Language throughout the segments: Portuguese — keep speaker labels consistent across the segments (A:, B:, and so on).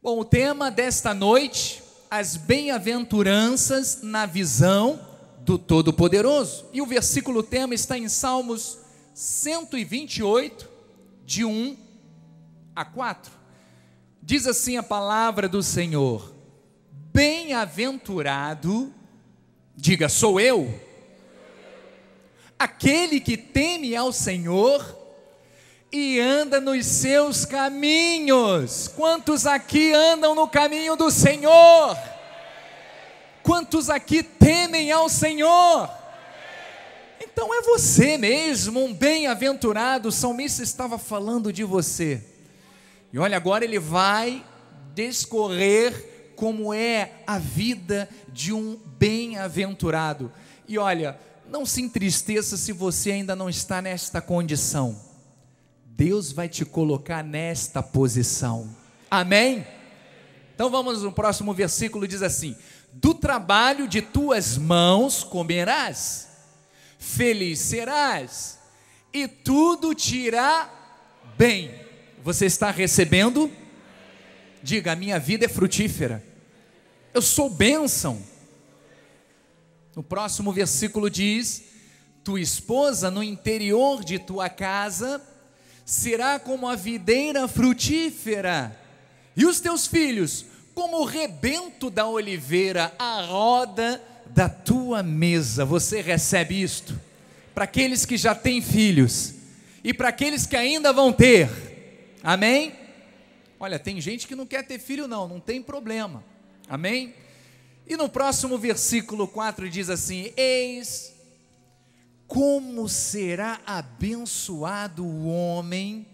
A: Bom, o tema desta noite, as bem-aventuranças na visão do Todo-Poderoso. E o versículo tema está em Salmos 128, de 1 a 4. Diz assim a palavra do Senhor: bem-aventurado, diga, sou eu, aquele que teme ao Senhor e anda nos seus caminhos. Quantos aqui andam no caminho do Senhor? Quantos aqui temem ao Senhor? Então é você mesmo, um bem-aventurado. O salmista estava falando de você. E olha, agora ele vai discorrer como é a vida de um bem-aventurado. E olha, não se entristeça se você ainda não está nesta condição. Deus vai te colocar nesta posição. Amém? Então vamos no próximo versículo, diz assim: do trabalho de tuas mãos comerás, feliz serás, e tudo te irá bem. Você está recebendo? Diga, a minha vida é frutífera, eu sou bênção. No próximo versículo diz: tua esposa no interior de tua casa será como a videira frutífera, e os teus filhos como o rebento da oliveira, a roda da tua mesa. Você recebe isto? Para aqueles que já têm filhos e para aqueles que ainda vão ter. Amém? Olha, tem gente que não quer ter filho, não tem problema. Amém? E no próximo versículo 4 diz assim: eis como será abençoado o homem.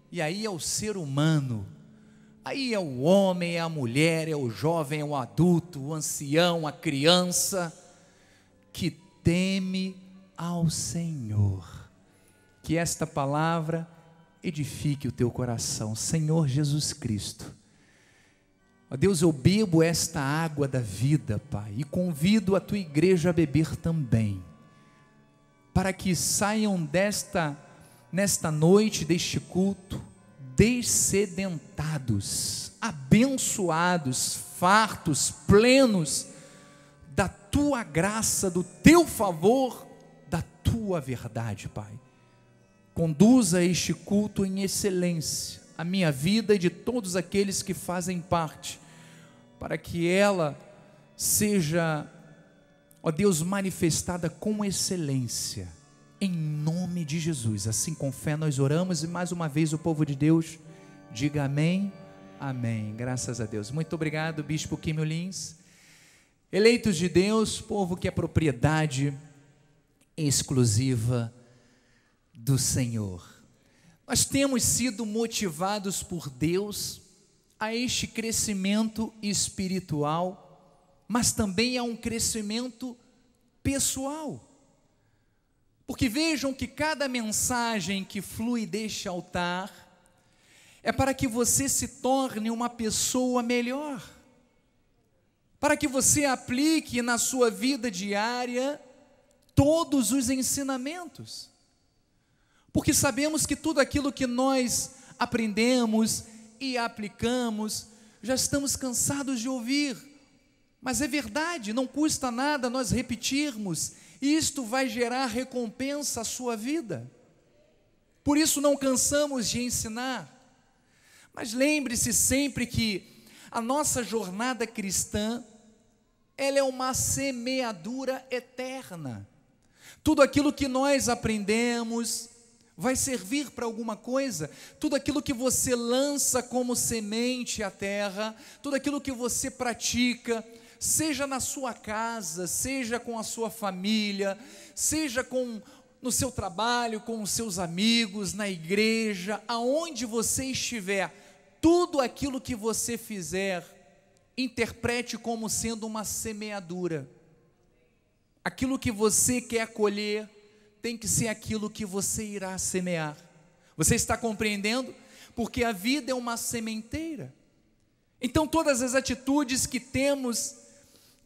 A: E aí é o ser humano, aí é o homem, é a mulher, é o jovem, é o adulto, o ancião, a criança, que teme ao Senhor. Que esta palavra edifique o teu coração. Senhor Jesus Cristo, ó Deus, eu bebo esta água da vida, Pai, e convido a tua igreja a beber também, para que saiam nesta noite deste culto dessedentados, abençoados, fartos, plenos da tua graça, do teu favor, da tua verdade, Pai. Conduza este culto em excelência, a minha vida e de todos aqueles que fazem parte, para que ela seja, ó Deus, manifestada com excelência, em nome de Jesus. Assim com fé nós oramos, e mais uma vez o povo de Deus diga amém, amém. Graças a Deus. Muito obrigado, Bispo Químio Lins. Eleitos de Deus, povo que é propriedade exclusiva do Senhor, nós temos sido motivados por Deus a este crescimento espiritual, mas também a um crescimento pessoal. Porque vejam que cada mensagem que flui deste altar é para que você se torne uma pessoa melhor, para que você aplique na sua vida diária todos os ensinamentos, porque sabemos que tudo aquilo que nós aprendemos e aplicamos, já estamos cansados de ouvir, mas é verdade, não custa nada nós repetirmos, e isto vai gerar recompensa à sua vida. Por isso não cansamos de ensinar. Mas lembre-se sempre que a nossa jornada cristã, ela é uma semeadura eterna. Tudo aquilo que nós aprendemos vai servir para alguma coisa. Tudo aquilo que você lança como semente à terra, tudo aquilo que você pratica, seja na sua casa, seja com a sua família, seja no seu trabalho, com os seus amigos, na igreja, aonde você estiver, tudo aquilo que você fizer, interprete como sendo uma semeadura. Aquilo que você quer colher, tem que ser aquilo que você irá semear. Você está compreendendo? Porque a vida é uma sementeira. Então todas as atitudes que temos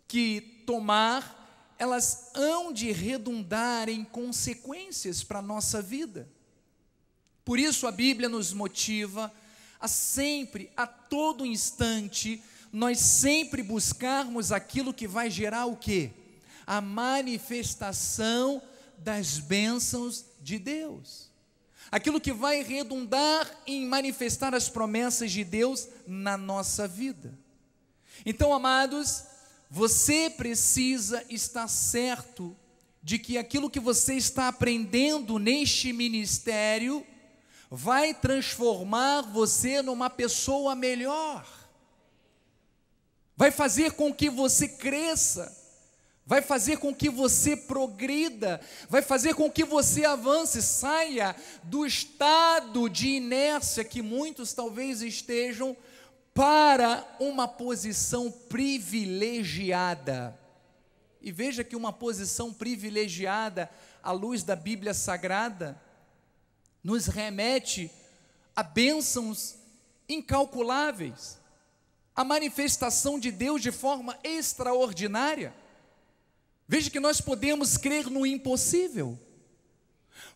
A: que tomar, elas hão de redundar em consequências para a nossa vida. Por isso a Bíblia nos motiva a todo instante, nós sempre buscarmos aquilo que vai gerar o quê? A manifestação das bênçãos de Deus. Aquilo que vai redundar em manifestar as promessas de Deus na nossa vida. Então, amados, você precisa estar certo de que aquilo que você está aprendendo neste ministério vai transformar você numa pessoa melhor. Vai fazer com que você cresça, vai fazer com que você progrida, vai fazer com que você avance, saia do estado de inércia que muitos talvez estejam para uma posição privilegiada. E veja que uma posição privilegiada, à luz da Bíblia Sagrada, nos remete a bênçãos incalculáveis, a manifestação de Deus de forma extraordinária. Veja que nós podemos crer no impossível,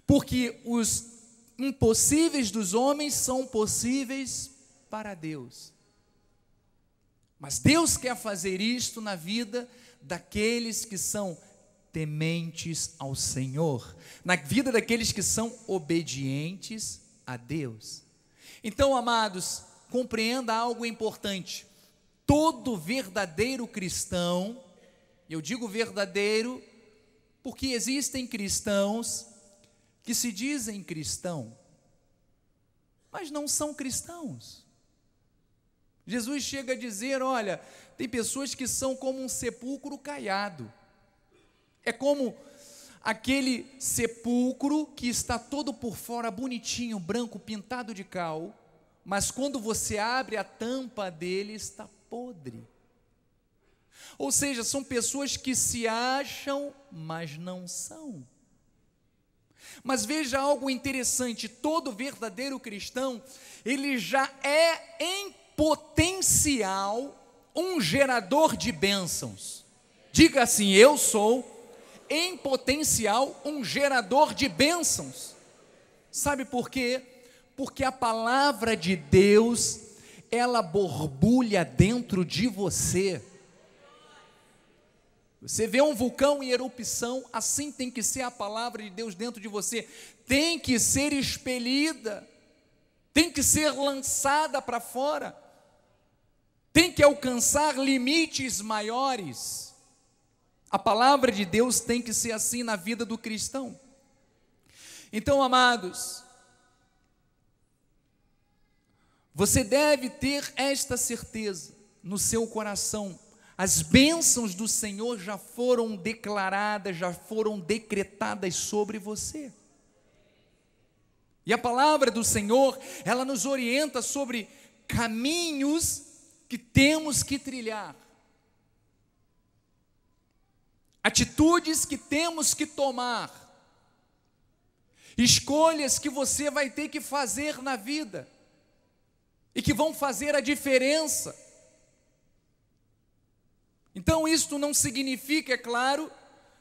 A: porque os impossíveis dos homens são possíveis para Deus. Mas Deus quer fazer isto na vida daqueles que são tementes ao Senhor, na vida daqueles que são obedientes a Deus. Então, amados, compreenda algo importante: todo verdadeiro cristão, eu digo verdadeiro porque existem cristãos que se dizem cristão, mas não são cristãos. Jesus chega a dizer, olha, tem pessoas que são como um sepulcro caiado. É como aquele sepulcro que está todo por fora bonitinho, branco, pintado de cal, mas quando você abre a tampa dele está podre. Ou seja, são pessoas que se acham, mas não são. Mas veja algo interessante: todo verdadeiro cristão, ele já é em potencial um gerador de bênçãos. Diga assim: eu sou em potencial um gerador de bênçãos. Sabe por quê? Porque a palavra de Deus, ela borbulha dentro de você. Você vê um vulcão em erupção, assim tem que ser a palavra de Deus dentro de você. Tem que ser expelida, tem que ser lançada para fora, tem que alcançar limites maiores. A palavra de Deus tem que ser assim na vida do cristão. Então, amados, você deve ter esta certeza no seu coração: as bênçãos do Senhor já foram declaradas, já foram decretadas sobre você. E a palavra do Senhor, ela nos orienta sobre caminhos que temos que trilhar, atitudes que temos que tomar, escolhas que você vai ter que fazer na vida e que vão fazer a diferença. Então isto não significa, é claro,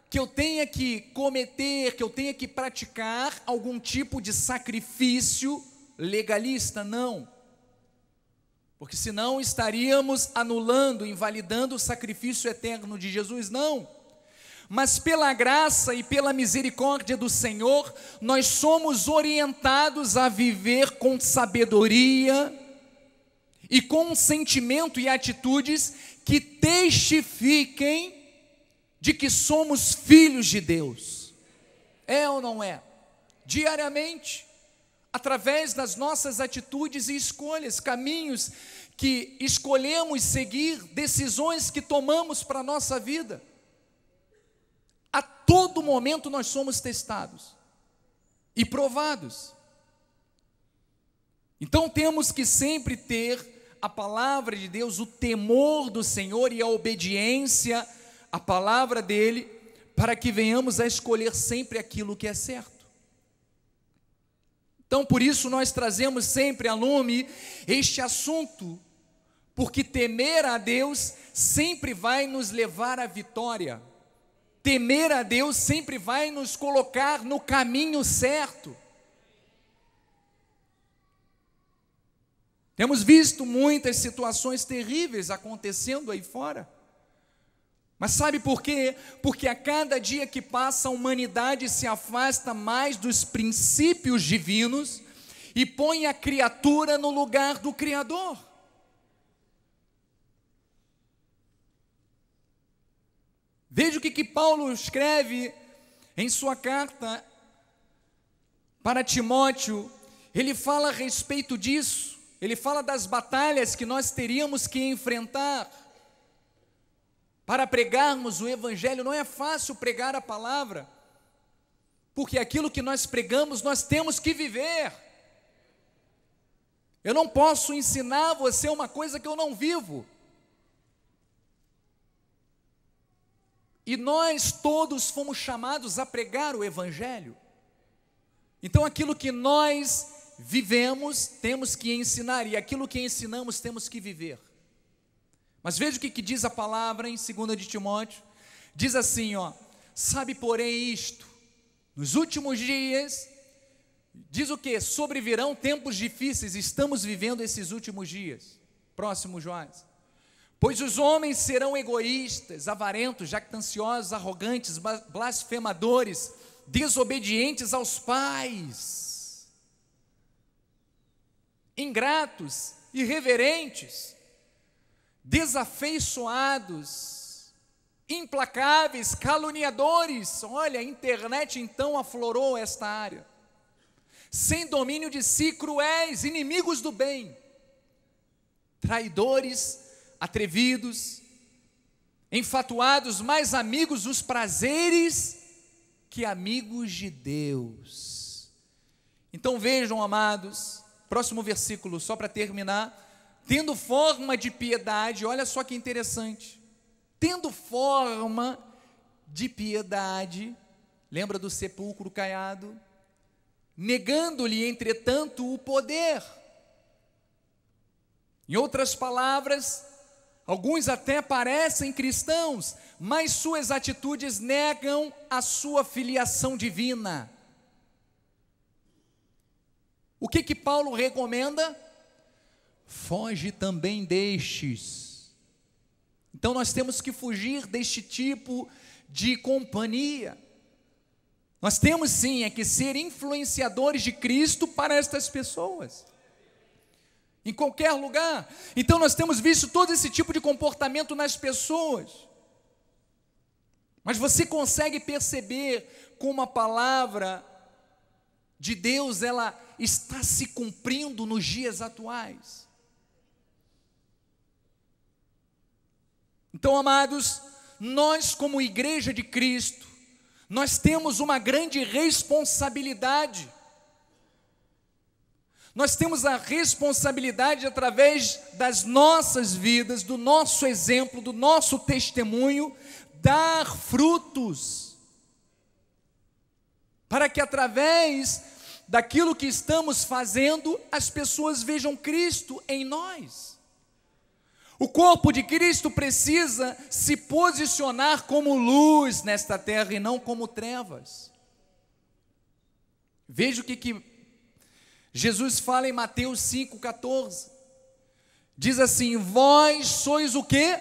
A: que eu tenha que cometer, que eu tenha que praticar algum tipo de sacrifício legalista, não. Porque senão estaríamos anulando, invalidando o sacrifício eterno de Jesus, não. Mas pela graça e pela misericórdia do Senhor, nós somos orientados a viver com sabedoria e com sentimento e atitudes que testifiquem de que somos filhos de Deus. É ou não é? Diariamente, através das nossas atitudes e escolhas, caminhos que escolhemos seguir, decisões que tomamos para a nossa vida, a todo momento nós somos testados e provados. Então temos que sempre ter a palavra de Deus, o temor do Senhor e a obediência à palavra dele, para que venhamos a escolher sempre aquilo que é certo. Então, por isso nós trazemos sempre a lume este assunto, porque temer a Deus sempre vai nos levar à vitória. Temer a Deus sempre vai nos colocar no caminho certo. Temos visto muitas situações terríveis acontecendo aí fora. Mas sabe por quê? Porque a cada dia que passa, a humanidade se afasta mais dos princípios divinos e põe a criatura no lugar do Criador. Veja o que Paulo escreve em sua carta para Timóteo. Ele fala a respeito disso, ele fala das batalhas que nós teríamos que enfrentar para pregarmos o Evangelho. Não é fácil pregar a palavra, porque aquilo que nós pregamos nós temos que viver. Eu não posso ensinar a você uma coisa que eu não vivo. E nós todos fomos chamados a pregar o Evangelho. Então aquilo que nós vivemos, temos que ensinar, e aquilo que ensinamos, temos que viver. Mas veja o que diz a palavra em 2 de Timóteo. Diz assim, sabe porém isto, nos últimos dias, diz o que? Sobrevirão tempos difíceis, estamos vivendo esses últimos dias. Próximo, Joás. Pois os homens serão egoístas, avarentos, jactanciosos, arrogantes, blasfemadores, desobedientes aos pais, ingratos, irreverentes, desafeiçoados, implacáveis, caluniadores. Olha, a internet então aflorou esta área. Sem domínio de si, cruéis, inimigos do bem, traidores, atrevidos, enfatuados, mais amigos dos prazeres que amigos de Deus. Então vejam, amados, próximo versículo, só para terminar. Tendo forma de piedade, olha só que interessante, tendo forma de piedade, lembra do sepulcro caiado? Negando-lhe, entretanto, o poder. Em outras palavras, alguns até parecem cristãos, mas suas atitudes negam a sua filiação divina. O que Paulo recomenda? Foge também destes. Então nós temos que fugir deste tipo de companhia. Nós temos sim que ser influenciadores de Cristo para estas pessoas, em qualquer lugar. Então nós temos visto todo esse tipo de comportamento nas pessoas. Mas você consegue perceber como a palavra de Deus, ela está se cumprindo nos dias atuais? Então, amados, nós como igreja de Cristo, nós temos uma grande responsabilidade. Nós temos a responsabilidade, através das nossas vidas, do nosso exemplo, do nosso testemunho, dar frutos, para que através daquilo que estamos fazendo, as pessoas vejam Cristo em nós. O corpo de Cristo precisa se posicionar como luz nesta terra e não como trevas. Veja o que Jesus fala em Mateus 5,14. Diz assim: vós sois o quê?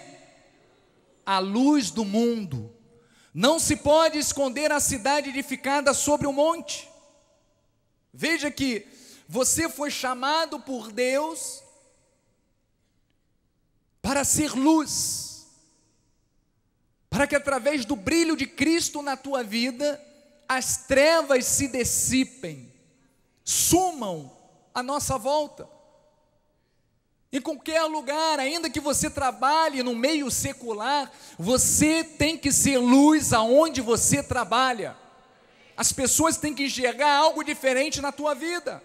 A: A luz do mundo. Não se pode esconder a cidade edificada sobre o monte. Veja que você foi chamado por Deus para ser luz, para que através do brilho de Cristo na tua vida, as trevas se dissipem, sumam à nossa volta. Em qualquer lugar, ainda que você trabalhe no meio secular, você tem que ser luz aonde você trabalha. As pessoas têm que enxergar algo diferente na tua vida.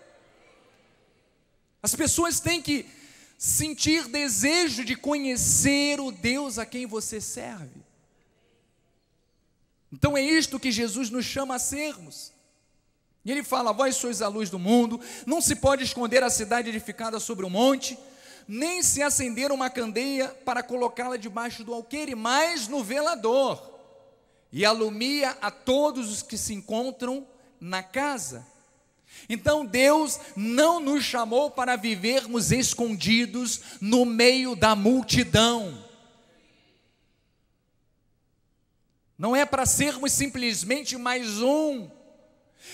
A: As pessoas têm que sentir desejo de conhecer o Deus a quem você serve. Então é isto que Jesus nos chama a sermos. E Ele fala: vós sois a luz do mundo, não se pode esconder a cidade edificada sobre um monte, nem se acender uma candeia para colocá-la debaixo do alqueire, mas no velador, e alumia a todos os que se encontram na casa. Então Deus não nos chamou para vivermos escondidos no meio da multidão. Não é para sermos simplesmente mais um.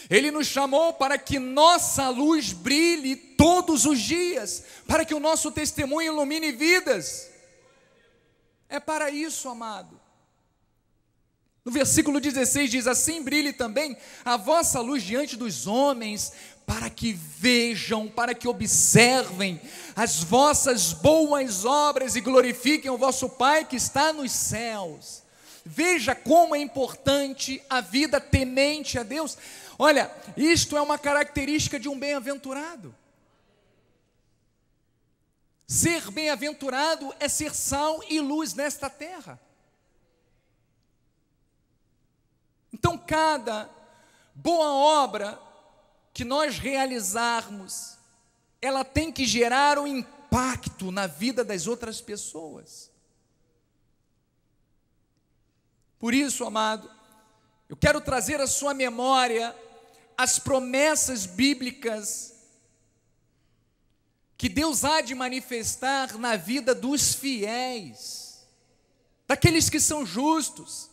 A: Ele nos chamou para que nossa luz brilhe todos os dias, para que o nosso testemunho ilumine vidas. É para isso, amado. No versículo 16 diz: assim brilhe também a vossa luz diante dos homens, para que vejam, para que observem as vossas boas obras e glorifiquem o vosso Pai que está nos céus. Veja como é importante a vida temente a Deus. Olha, isto é uma característica de um bem-aventurado. Ser bem-aventurado é ser sal e luz nesta terra. Então, cada boa obra que nós realizarmos, ela tem que gerar um impacto na vida das outras pessoas. Por isso, amado, eu quero trazer à sua memória as promessas bíblicas que Deus há de manifestar na vida dos fiéis, daqueles que são justos,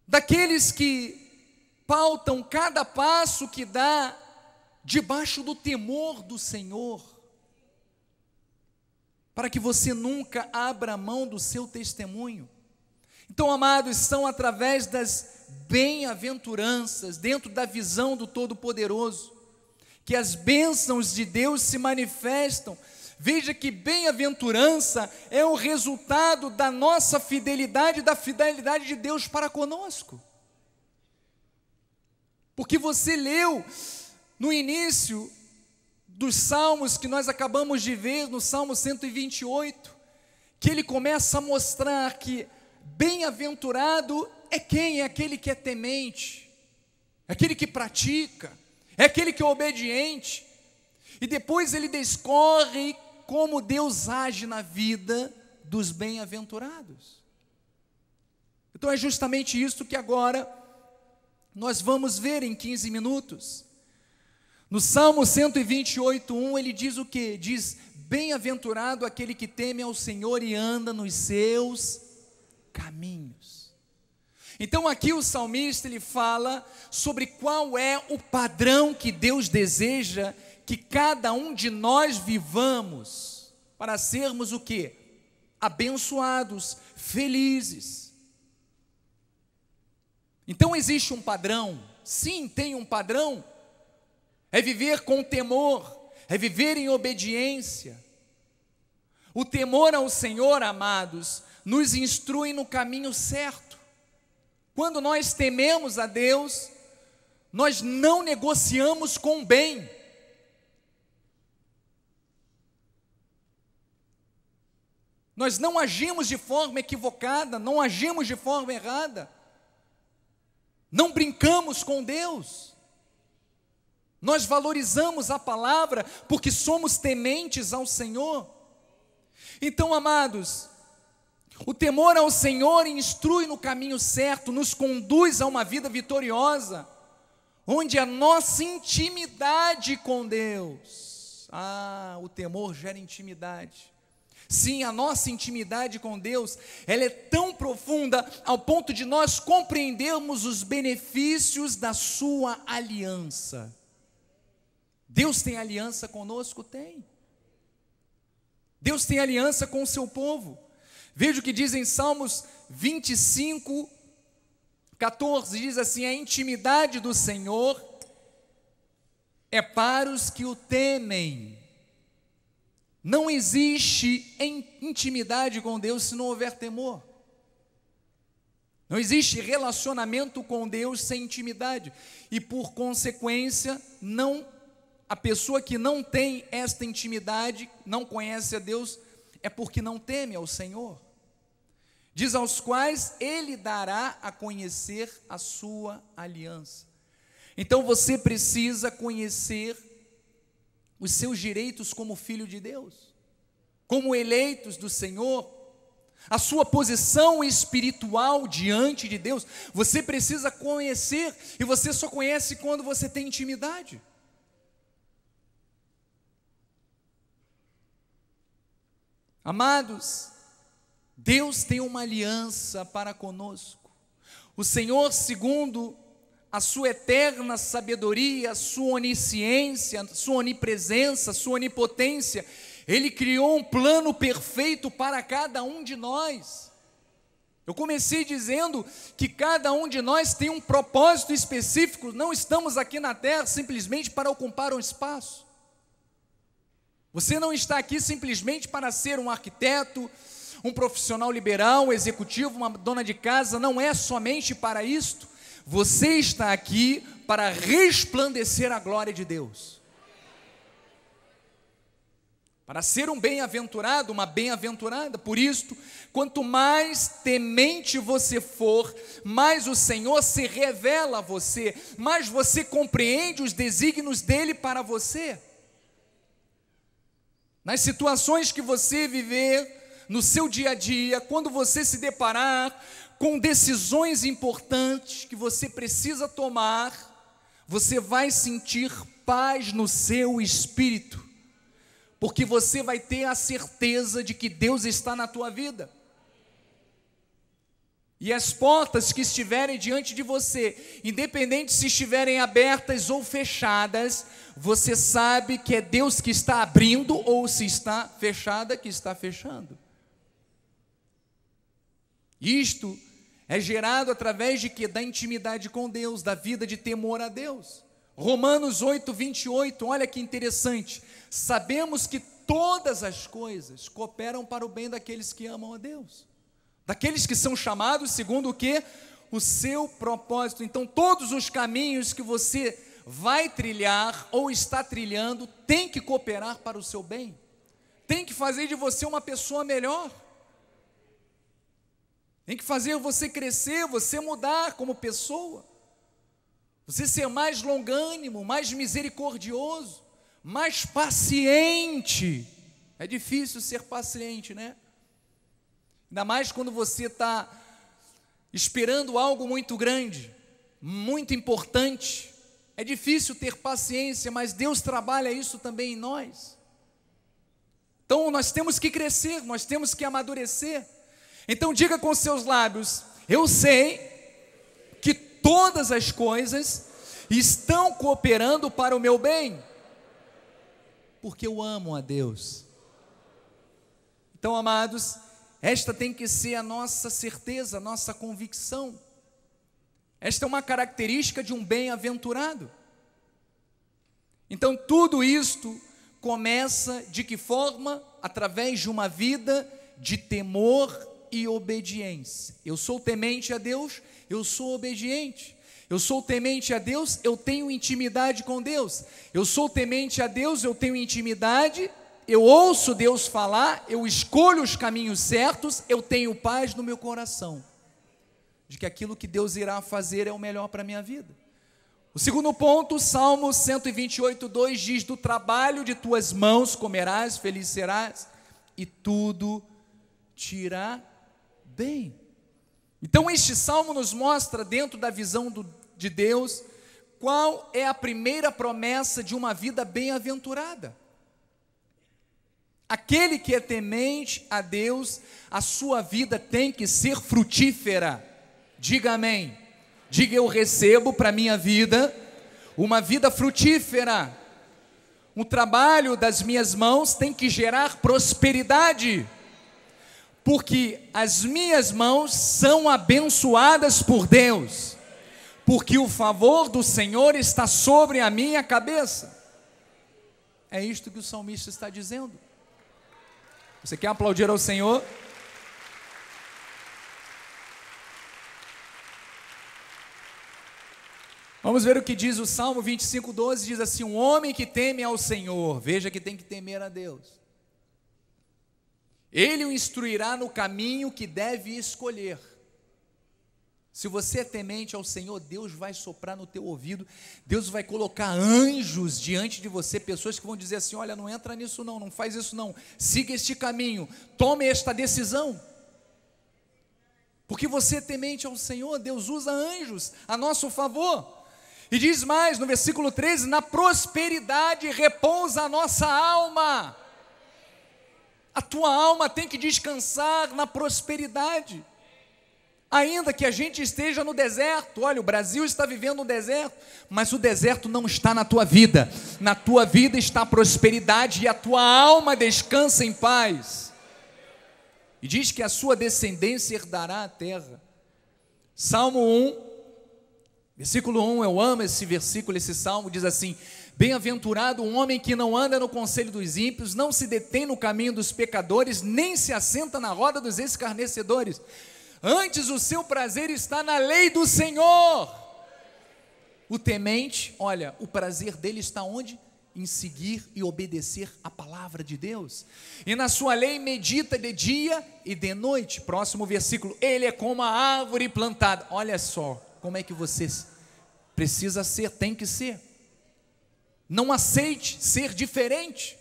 A: daqueles que pautam cada passo que dá debaixo do temor do Senhor, para que você nunca abra mão do seu testemunho. Então, amados, são através das bem-aventuranças, dentro da visão do Todo-Poderoso, que as bênçãos de Deus se manifestam. Veja que bem-aventurança é o resultado da nossa fidelidade, da fidelidade de Deus para conosco. Porque você leu no início dos salmos que nós acabamos de ver, no Salmo 128, que ele começa a mostrar que bem-aventurado é quem? É aquele que é temente, é aquele que pratica, é aquele que é obediente. E depois ele discorre como Deus age na vida dos bem-aventurados. Então é justamente isso que agora nós vamos ver em 15 minutos. No Salmo 128:1 ele diz o quê? Diz: bem-aventurado aquele que teme ao Senhor e anda nos seus caminhos. Então aqui o salmista ele fala sobre qual é o padrão que Deus deseja que cada um de nós vivamos, para sermos o quê? Abençoados, felizes. Então existe um padrão, sim, tem um padrão, é viver com temor, é viver em obediência. O temor ao Senhor, amados, nos instrui no caminho certo. Quando nós tememos a Deus, nós não negociamos com o bem. Nós não agimos de forma equivocada, não agimos de forma errada. Não brincamos com Deus. Nós valorizamos a palavra porque somos tementes ao Senhor. Então, amados, o temor ao Senhor instrui no caminho certo, nos conduz a uma vida vitoriosa, onde a nossa intimidade com Deus, o temor gera intimidade. Sim, a nossa intimidade com Deus, ela é tão profunda ao ponto de nós compreendermos os benefícios da sua aliança. Deus tem aliança conosco? Tem. Deus tem aliança com o seu povo. Veja o que diz em Salmos 25:14, diz assim: a intimidade do Senhor é para os que o temem. Não existe intimidade com Deus se não houver temor. Não existe relacionamento com Deus sem intimidade. E por consequência, a pessoa que não tem esta intimidade, não conhece a Deus, é porque não teme ao Senhor. Diz aos quais Ele dará a conhecer a sua aliança. Então você precisa conhecer os seus direitos como filho de Deus, como eleitos do Senhor. a sua posição espiritual diante de Deus. Você precisa conhecer, e você só conhece quando você tem intimidade. Amados, Deus tem uma aliança para conosco. O Senhor, segundo a sua eterna sabedoria, a sua onisciência, a sua onipresença, a sua onipotência, Ele criou um plano perfeito para cada um de nós. Eu comecei dizendo que cada um de nós tem um propósito específico. Não estamos aqui na terra simplesmente para ocupar um espaço. Você não está aqui simplesmente para ser um arquiteto, um profissional liberal, um executivo, uma dona de casa. Não é somente para isto. Você está aqui para resplandecer a glória de Deus, para ser um bem-aventurado, uma bem-aventurada. Por isto, quanto mais temente você for, mais o Senhor se revela a você, mais você compreende os desígnios dEle para você. Nas situações que você viver, no seu dia a dia, quando você se deparar com decisões importantes que você precisa tomar, você vai sentir paz no seu espírito, porque você vai ter a certeza de que Deus está na tua vida. E as portas que estiverem diante de você, independente se estiverem abertas ou fechadas, você sabe que é Deus que está abrindo, ou se está fechada, que está fechando. Isto é gerado através de quê? Da intimidade com Deus, da vida de temor a Deus. Romanos 8, 28, olha que interessante. Sabemos que todas as coisas cooperam para o bem daqueles que amam a Deus, daqueles que são chamados segundo o quê? O seu propósito. Então todos os caminhos que você vai trilhar ou está trilhando tem que cooperar para o seu bem, tem que fazer de você uma pessoa melhor, tem que fazer você crescer, você mudar como pessoa, você ser mais longânimo, mais misericordioso, mais paciente. É difícil ser paciente, né? Ainda mais quando você está esperando algo muito grande, muito importante. É difícil ter paciência, mas Deus trabalha isso também em nós. Então nós temos que crescer, nós temos que amadurecer. Então diga com seus lábios: eu sei que todas as coisas estão cooperando para o meu bem, porque eu amo a Deus. Então, amados, esta tem que ser a nossa certeza, a nossa convicção. Esta é uma característica de um bem-aventurado. Então tudo isto começa de que forma? Através de uma vida de temor e obediência. Eu sou temente a Deus, eu sou obediente. Eu sou temente a Deus, eu tenho intimidade com Deus. Eu sou temente a Deus, eu tenho intimidade, eu ouço Deus falar, eu escolho os caminhos certos, eu tenho paz no meu coração, de que aquilo que Deus irá fazer é o melhor para a minha vida. O segundo ponto, Salmo 128, 2 diz: do trabalho de tuas mãos comerás, feliz serás, e tudo te irá bem. Então este salmo nos mostra, dentro da visão de Deus, qual é a primeira promessa de uma vida bem-aventurada. Aquele que é temente a Deus, a sua vida tem que ser frutífera. Diga amém. Diga: eu recebo para a minha vida uma vida frutífera. O trabalho das minhas mãos tem que gerar prosperidade, porque as minhas mãos são abençoadas por Deus, porque o favor do Senhor está sobre a minha cabeça. É isto que o salmista está dizendo. Você quer aplaudir ao Senhor? Vamos ver o que diz o Salmo 25, 12, diz assim: um homem que teme ao Senhor, veja que tem que temer a Deus, Ele o instruirá no caminho que deve escolher. Se você é temente ao Senhor, Deus vai soprar no teu ouvido, Deus vai colocar anjos diante de você, pessoas que vão dizer assim: olha, não entra nisso não, não faz isso não, siga este caminho, tome esta decisão. porque você é temente ao Senhor. Deus usa anjos a nosso favor. E diz mais no versículo 13: na prosperidade repousa a nossa alma. A tua alma tem que descansar na prosperidade. Ainda que a gente esteja no deserto, olha, o Brasil está vivendo um deserto, mas o deserto não está na tua vida. Na tua vida está a prosperidade e a tua alma descansa em paz. E diz que a sua descendência herdará a terra. Salmo 1, versículo 1, eu amo esse versículo, esse salmo, diz assim: bem-aventurado o homem que não anda no conselho dos ímpios, não se detém no caminho dos pecadores, nem se assenta na roda dos escarnecedores. Antes o seu prazer está na lei do Senhor. O temente, olha, o prazer dele está onde? Em seguir e obedecer a palavra de Deus. E na sua lei medita de dia e de noite. Próximo versículo: ele é como a árvore plantada. Olha só como é que você precisa ser, tem que ser. Não aceite ser diferente.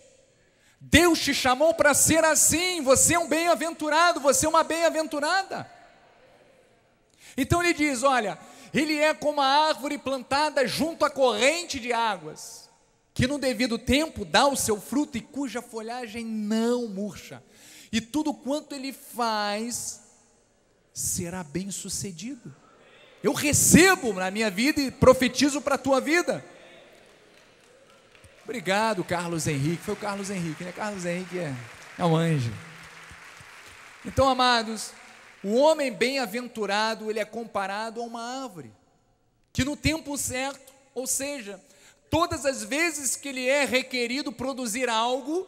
A: Deus te chamou para ser assim. Você é um bem-aventurado, você é uma bem-aventurada. Então ele diz, olha, ele é como a árvore plantada junto à corrente de águas, que no devido tempo dá o seu fruto e cuja folhagem não murcha. E tudo quanto ele faz será bem sucedido. Eu recebo na minha vida e profetizo para a tua vida. Obrigado, Carlos Henrique. Foi o Carlos Henrique, né? Carlos Henrique é um anjo. Então, amados, o homem bem-aventurado, ele é comparado a uma árvore, que no tempo certo, ou seja, todas as vezes que ele é requerido produzir algo,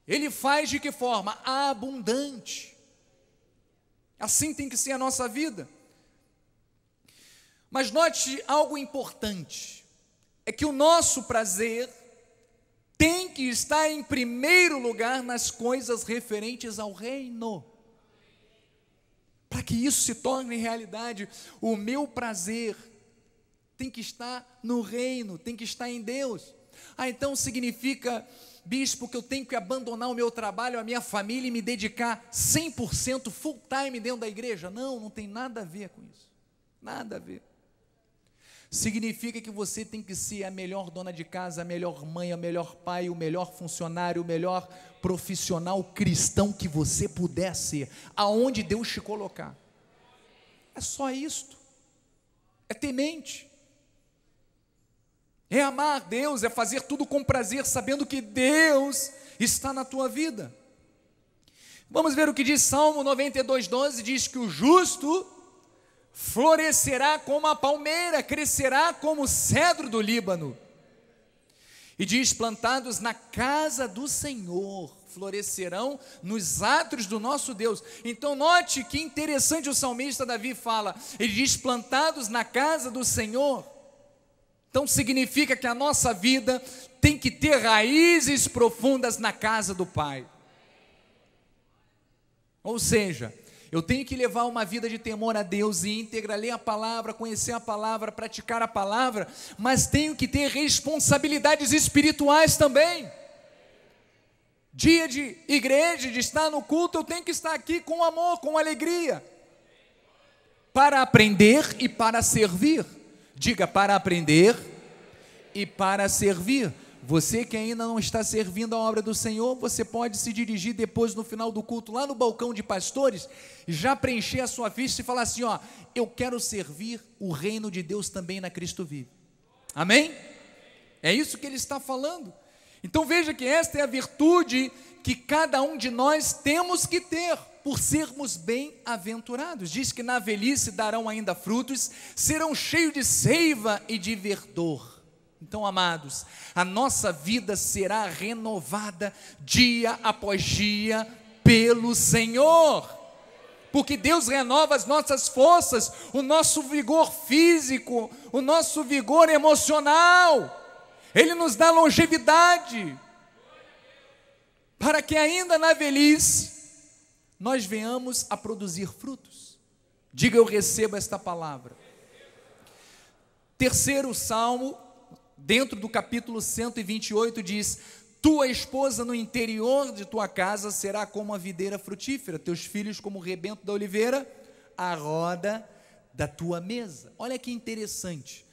A: ele faz de que forma? Abundante. Assim tem que ser a nossa vida. Mas note algo importante, é que o nosso prazer tem que estar em primeiro lugar nas coisas referentes ao reino. Para que isso se torne realidade, o meu prazer tem que estar no reino, tem que estar em Deus. Então significa, bispo, que eu tenho que abandonar o meu trabalho, a minha família e me dedicar 100% full time dentro da igreja? Não, não tem nada a ver com isso, nada a ver. Significa que você tem que ser a melhor dona de casa, a melhor mãe, o melhor pai, o melhor funcionário, o melhor profissional cristão que você puder ser, aonde Deus te colocar. É só isto. É temente. É amar Deus, é fazer tudo com prazer, sabendo que Deus está na tua vida. Vamos ver o que diz Salmo 92:12, diz que o justo florescerá como a palmeira, crescerá como o cedro do Líbano. E diz, plantados na casa do Senhor, florescerão nos átrios do nosso Deus. Então note que interessante, o salmista Davi fala, ele diz plantados na casa do Senhor. Então significa que a nossa vida tem que ter raízes profundas na casa do Pai. Ou seja, eu tenho que levar uma vida de temor a Deus e íntegra, ler a palavra, conhecer a palavra, praticar a palavra, mas tenho que ter responsabilidades espirituais também. Dia de igreja, de estar no culto, eu tenho que estar aqui com amor, com alegria, para aprender e para servir. Diga, para aprender e para servir. Você que ainda não está servindo a obra do Senhor, você pode se dirigir depois no final do culto, lá no balcão de pastores, e já preencher a sua ficha e falar assim, ó, eu quero servir o reino de Deus também na Cristo Vive. Amém? É isso que ele está falando. Então veja que esta é a virtude que cada um de nós temos que ter, por sermos bem-aventurados. Diz que na velhice darão ainda frutos, serão cheios de seiva e de verdor. Então, amados, a nossa vida será renovada dia após dia pelo Senhor, porque Deus renova as nossas forças, o nosso vigor físico, o nosso vigor emocional, Ele nos dá longevidade, para que ainda na velhice, nós venhamos a produzir frutos. Diga, eu recebo esta palavra. Terceiro salmo, dentro do capítulo 128, diz, tua esposa no interior de tua casa será como a videira frutífera, teus filhos como o rebento da oliveira à roda da tua mesa. Olha que interessante.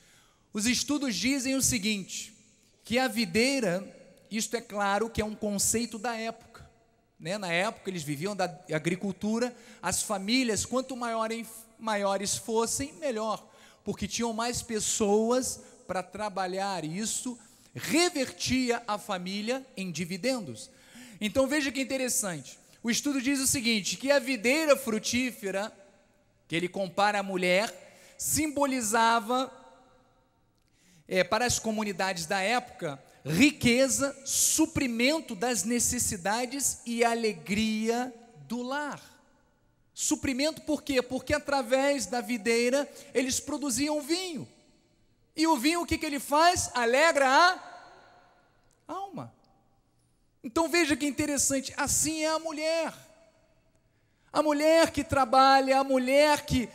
A: Os estudos dizem o seguinte, que a videira, isto é claro que é um conceito da época, né? Na época eles viviam da agricultura, as famílias, quanto maiores fossem, melhor, porque tinham mais pessoas para trabalhar, e isso revertia a família em dividendos. Então veja que interessante, o estudo diz o seguinte, que a videira frutífera, que ele compara a mulher, simbolizava para as comunidades da época, riqueza, suprimento das necessidades e alegria do lar. Suprimento por quê? Porque através da videira eles produziam vinho. E o vinho o que ele faz? Alegra a alma. Então veja que interessante, assim é a mulher. A mulher que trabalha, a mulher que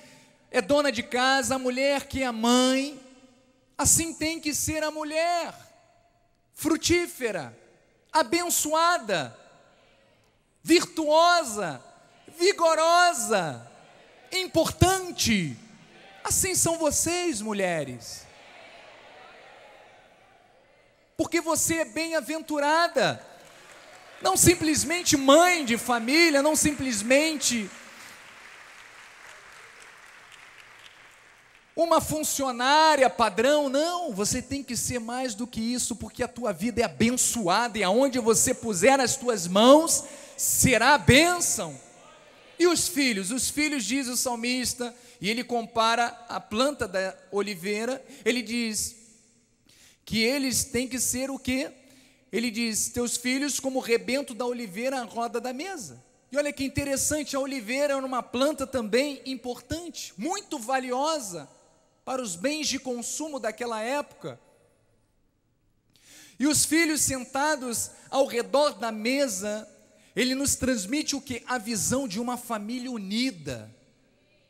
A: é dona de casa, a mulher que é mãe, assim tem que ser a mulher, frutífera, abençoada, virtuosa, vigorosa, importante. Assim são vocês, mulheres. Porque você é bem-aventurada, não simplesmente mãe de família, não simplesmente uma funcionária padrão, não, você tem que ser mais do que isso, porque a tua vida é abençoada, e aonde você puser as tuas mãos, será bênção. E os filhos diz o salmista, e ele compara a planta da oliveira, ele diz que eles têm que ser o quê? Ele diz, teus filhos como o rebento da oliveira à roda da mesa. E olha que interessante, a oliveira era uma planta também importante, muito valiosa para os bens de consumo daquela época. E os filhos sentados ao redor da mesa, ele nos transmite o que? A visão de uma família unida,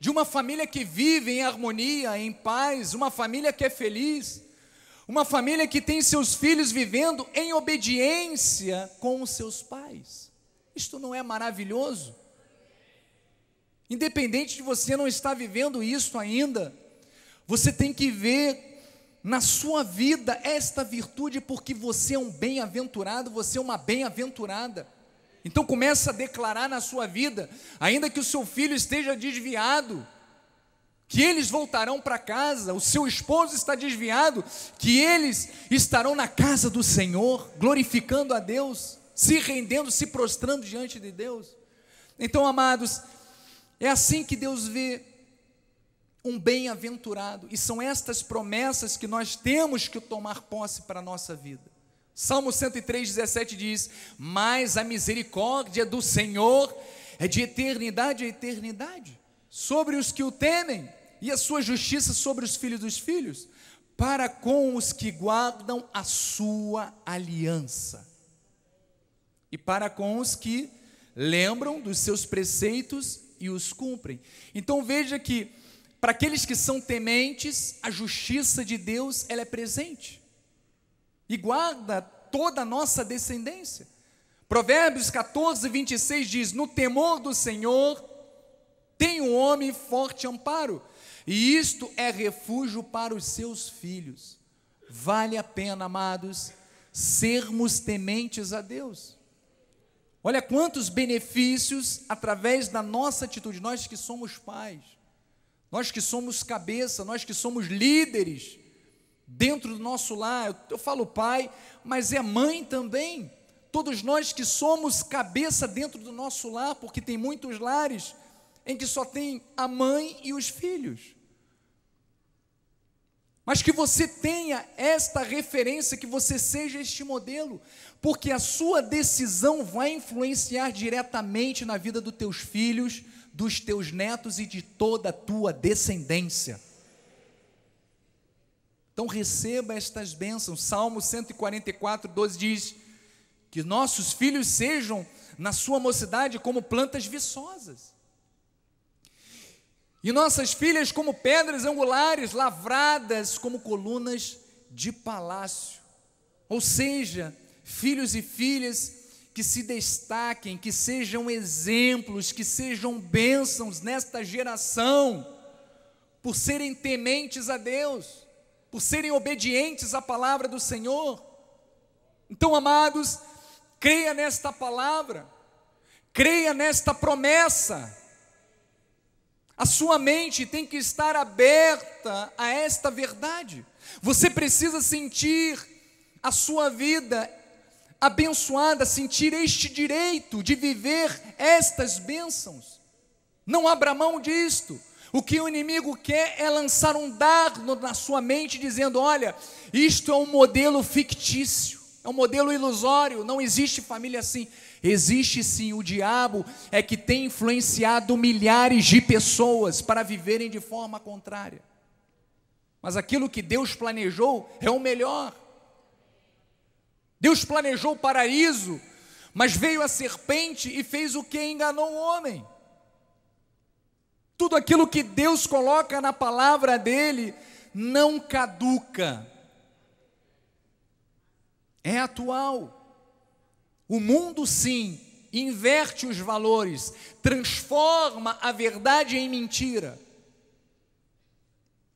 A: de uma família que vive em harmonia, em paz, uma família que é feliz, uma família que tem seus filhos vivendo em obediência com os seus pais. Isto não é maravilhoso? Independente de você não estar vivendo isso ainda, você tem que ver na sua vida esta virtude, porque você é um bem-aventurado, você é uma bem-aventurada. Então começa a declarar na sua vida, ainda que o seu filho esteja desviado, que eles voltarão para casa, o seu esposo está desviado, que eles estarão na casa do Senhor, glorificando a Deus, se rendendo, se prostrando diante de Deus. Então, amados, é assim que Deus vê um bem-aventurado, e são estas promessas que nós temos que tomar posse para a nossa vida. Salmo 103:17 diz, mas a misericórdia do Senhor é de eternidade a eternidade, sobre os que o temem, e a sua justiça sobre os filhos dos filhos, para com os que guardam a sua aliança, e para com os que lembram dos seus preceitos e os cumprem. Então veja que, para aqueles que são tementes, a justiça de Deus, ela é presente, e guarda toda a nossa descendência. Provérbios 14:26 diz, no temor do Senhor, tem o homem forte amparo, e isto é refúgio para os seus filhos. Vale a pena, amados, sermos tementes a Deus. Olha quantos benefícios, através da nossa atitude, nós que somos pais, nós que somos cabeça, nós que somos líderes, dentro do nosso lar, eu falo pai, mas é mãe também, todos nós que somos cabeça dentro do nosso lar, porque tem muitos lares em que só tem a mãe e os filhos, mas que você tenha esta referência, que você seja este modelo, porque a sua decisão vai influenciar diretamente na vida dos teus filhos, dos teus netos e de toda a tua descendência. Então receba estas bênçãos. Salmo 144:12 diz, que nossos filhos sejam na sua mocidade como plantas viçosas, e nossas filhas como pedras angulares, lavradas como colunas de palácio. Ou seja, filhos e filhas que se destaquem, que sejam exemplos, que sejam bênçãos nesta geração, por serem tementes a Deus, por serem obedientes à palavra do Senhor. Então, amados, creia nesta palavra, creia nesta promessa. A sua mente tem que estar aberta a esta verdade. Você precisa sentir a sua vida abençoada, sentir este direito de viver estas bênçãos. Não abra mão disto. O que o inimigo quer é lançar um dardo na sua mente, dizendo: olha, isto é um modelo fictício, é um modelo ilusório, não existe família assim. Existe sim, o diabo é que tem influenciado milhares de pessoas para viverem de forma contrária. Mas aquilo que Deus planejou é o melhor. Deus planejou o paraíso, mas veio a serpente e fez o que? Enganou o homem. Tudo aquilo que Deus coloca na palavra dele não caduca, é atual. O mundo sim inverte os valores, transforma a verdade em mentira.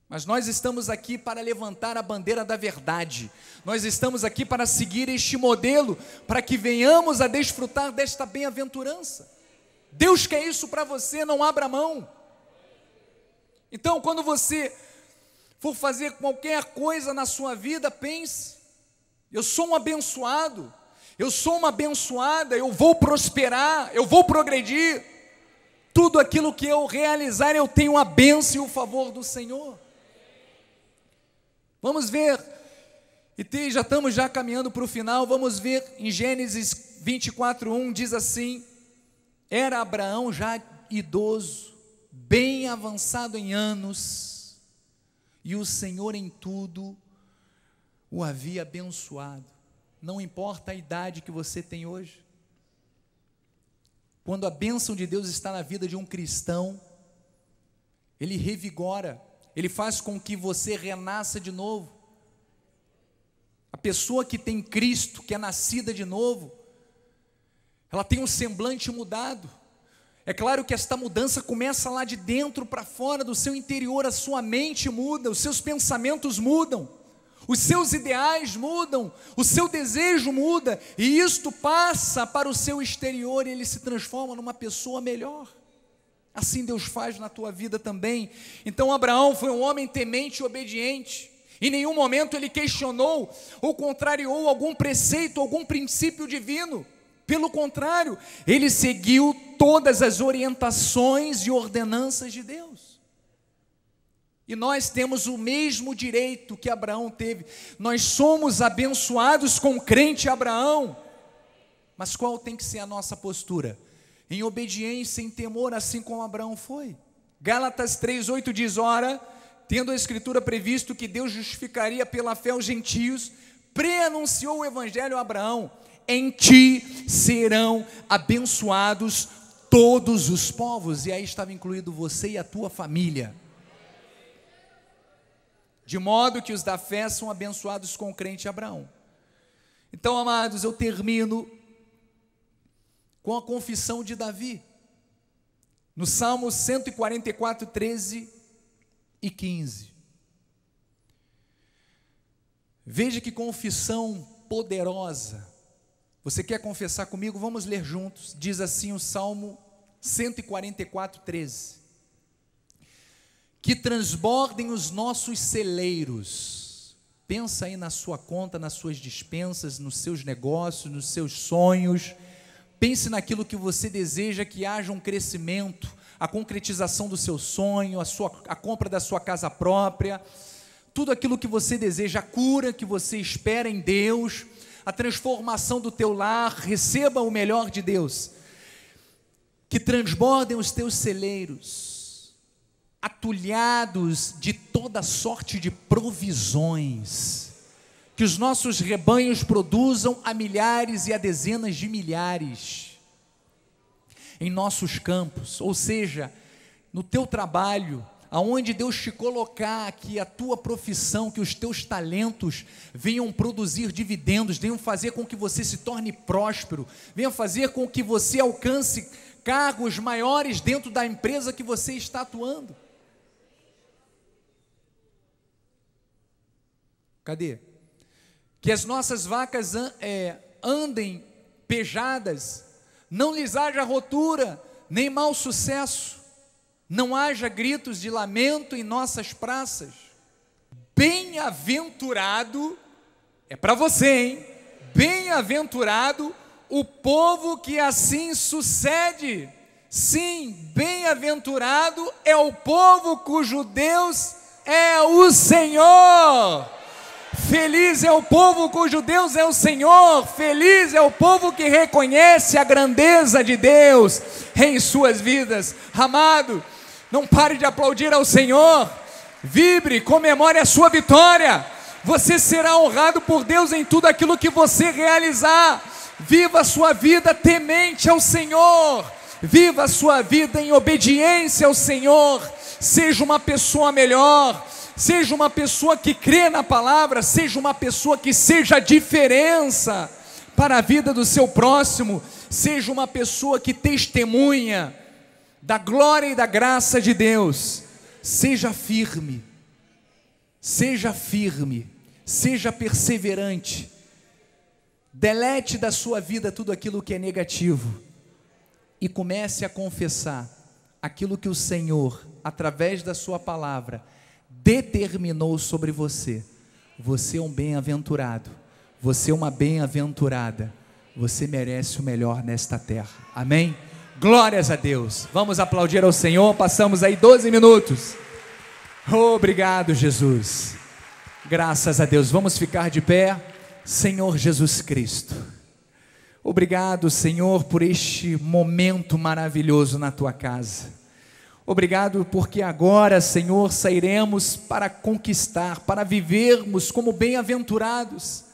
A: Mas nós estamos aqui para levantar a bandeira da verdade. Nós estamos aqui para seguir este modelo, para que venhamos a desfrutar desta bem-aventurança. Deus quer isso para você, não abra mão. Então, quando você for fazer qualquer coisa na sua vida, pense: eu sou um abençoado, eu sou uma abençoada, eu vou prosperar, eu vou progredir. Tudo aquilo que eu realizar, eu tenho a bênção e o favor do Senhor. Vamos ver, e já estamos caminhando para o final. Vamos ver em Gênesis 24:1, diz assim: era Abraão já idoso, bem avançado em anos, e o Senhor em tudo o havia abençoado. Não importa a idade que você tem hoje, quando a bênção de Deus está na vida de um cristão, ele revigora, ele faz com que você renasça de novo. A pessoa que tem Cristo, que é nascida de novo, ela tem um semblante mudado. É claro que esta mudança começa lá de dentro para fora, do seu interior. A sua mente muda, os seus pensamentos mudam, os seus ideais mudam, o seu desejo muda, e isto passa para o seu exterior, e ele se transforma numa pessoa melhor. Assim Deus faz na tua vida também. Então Abraão foi um homem temente e obediente. Em nenhum momento ele questionou ou contrariou algum preceito, algum princípio divino. Pelo contrário, ele seguiu todas as orientações e ordenanças de Deus. E nós temos o mesmo direito que Abraão teve. Nós somos abençoados com o crente Abraão. Mas qual tem que ser a nossa postura? Em obediência, em temor, assim como Abraão foi. Gálatas 3:8 diz: ora, tendo a Escritura previsto que Deus justificaria pela fé os gentios, preanunciou o Evangelho a Abraão: em ti serão abençoados todos os povos. E aí estava incluído você e a tua família. De modo que os da fé são abençoados com o crente Abraão. Então, amados, eu termino com a confissão de Davi, no Salmo 144, 13 e 15. Veja que confissão poderosa. Você quer confessar comigo? Vamos ler juntos. Diz assim o Salmo 144, 13: que transbordem os nossos celeiros. Pensa aí na sua conta, nas suas despensas, nos seus negócios, nos seus sonhos. Pense naquilo que você deseja que haja um crescimento, a concretização do seu sonho, a compra da sua casa própria, tudo aquilo que você deseja, a cura que você espera em Deus, a transformação do teu lar. Receba o melhor de Deus. Que transbordem os teus celeiros, atulhados de toda sorte de provisões. Que os nossos rebanhos produzam a milhares e a dezenas de milhares em nossos campos, ou seja, no teu trabalho, aonde Deus te colocar, que a tua profissão, que os teus talentos venham produzir dividendos, venham fazer com que você se torne próspero, venham fazer com que você alcance cargos maiores dentro da empresa que você está atuando. Cadê? Que as nossas vacas andem pejadas, não lhes haja rotura, nem mau sucesso, não haja gritos de lamento em nossas praças. Bem-aventurado, é para você, hein? Bem-aventurado o povo que assim sucede. Sim, bem-aventurado é o povo cujo Deus é o Senhor. Feliz é o povo cujo Deus é o Senhor. Feliz é o povo que reconhece a grandeza de Deus em suas vidas. Amado, não pare de aplaudir ao Senhor. Vibre, comemore a sua vitória. Você será honrado por Deus em tudo aquilo que você realizar. Viva a sua vida temente ao Senhor. Viva a sua vida em obediência ao Senhor. Seja uma pessoa melhor. Seja uma pessoa que crê na palavra, seja uma pessoa que seja a diferença para a vida do seu próximo, seja uma pessoa que testemunha da glória e da graça de Deus. Seja firme, seja perseverante, delete da sua vida tudo aquilo que é negativo e comece a confessar aquilo que o Senhor, através da sua palavra, determinou sobre você. Você é um bem-aventurado, você é uma bem-aventurada, você merece o melhor nesta terra, amém? Glórias a Deus. Vamos aplaudir ao Senhor. Passamos aí 12 minutos. Obrigado, Jesus. Graças a Deus. Vamos ficar de pé. Senhor Jesus Cristo, obrigado, Senhor, por este momento maravilhoso na tua casa. Obrigado porque agora, Senhor, sairemos para conquistar, para vivermos como bem-aventurados,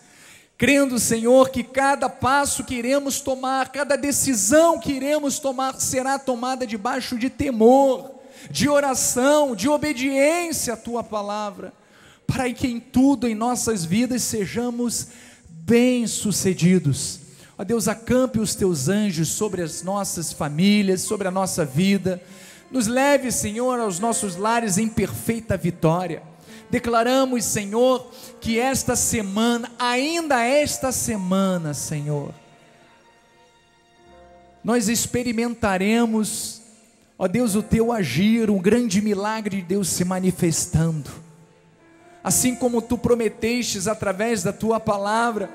A: crendo, Senhor, que cada passo que iremos tomar, cada decisão que iremos tomar, será tomada debaixo de temor, de oração, de obediência à tua palavra, para que em tudo em nossas vidas sejamos bem-sucedidos. Ó Deus, acampe os teus anjos sobre as nossas famílias, sobre a nossa vida. Nos leve, Senhor, aos nossos lares em perfeita vitória. Declaramos, Senhor, que esta semana, ainda esta semana, Senhor, nós experimentaremos, ó Deus, o teu agir, um grande milagre de Deus se manifestando. Assim como tu prometestes através da tua palavra,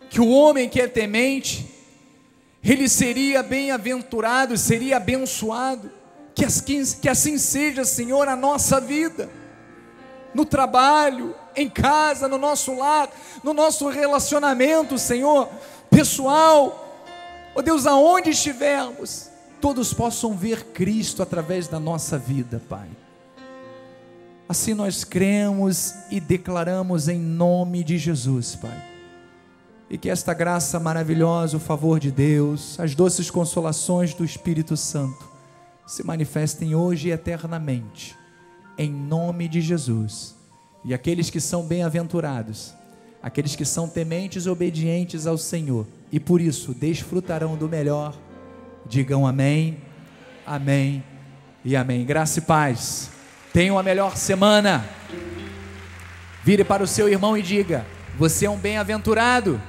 A: que o homem que é temente, ele seria bem-aventurado, seria abençoado. Que assim seja, Senhor, a nossa vida, no trabalho, em casa, no nosso lar, no nosso relacionamento, Senhor, pessoal, ó Deus, aonde estivermos, todos possam ver Cristo através da nossa vida, Pai. Assim nós cremos e declaramos em nome de Jesus, Pai, e que esta graça maravilhosa, o favor de Deus, as doces consolações do Espírito Santo, se manifestem hoje e eternamente, em nome de Jesus. E aqueles que são bem-aventurados, aqueles que são tementes e obedientes ao Senhor, e por isso desfrutarão do melhor, digam amém, amém e amém. Graça e paz. Tenham a melhor semana. Vire para o seu irmão e diga: você é um bem-aventurado.